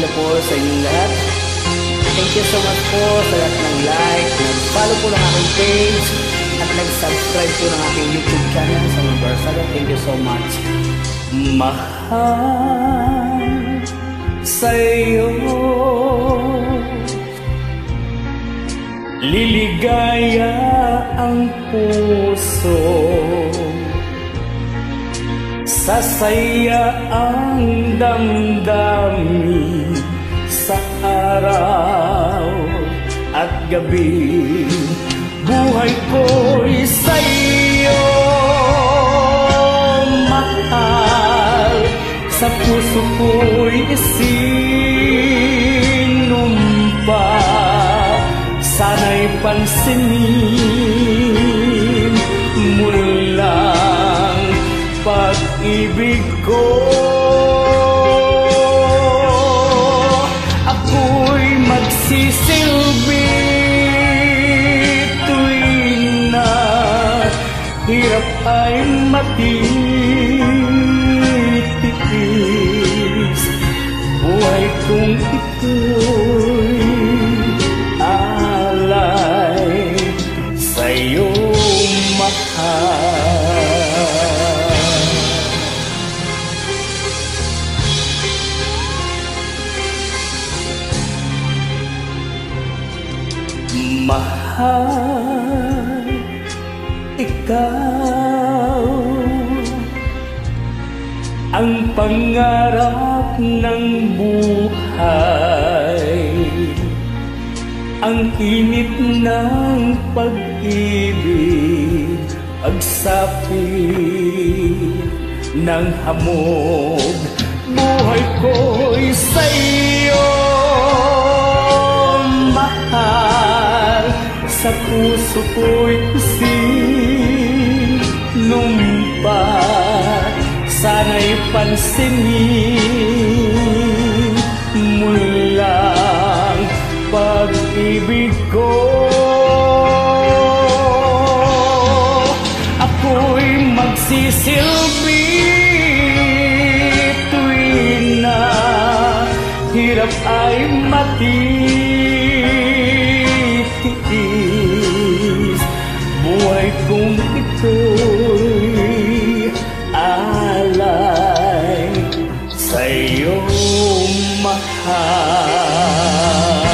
hello po sa inyong lahat. Thank you so much po sa lahat ng like, nag-follow po ng aking page, at nag-subscribe po ng aking YouTube channel sa mga Barsada. Thank you so much. Mahal sa'yo, liligaya ang puso, sasaya ang damdamin sa araw at gabi. Buhay ko'y sa'yo, mahal, sa puso ko'y isinumpa. Sana'y pansinin mo lang pag-ibig ko. Ako'y magsisilbi tuwing na hirap ay matitiis. Buhay kong ito'y alay sa'yo, mahal. Mahal, ikaw ang pangarap ng buhay, ang init ng pag-ibig, pagsapit ng hamog. Buhay ko'y sa'yo, mahal, sa puso ko'y sinumpa. Sana'y pansinin mo lang pag-ibig ko. Ako'y magsisilbi tuwing na hirap ay matitiis. Buhay kong ito'y alay sa'yo, mahal.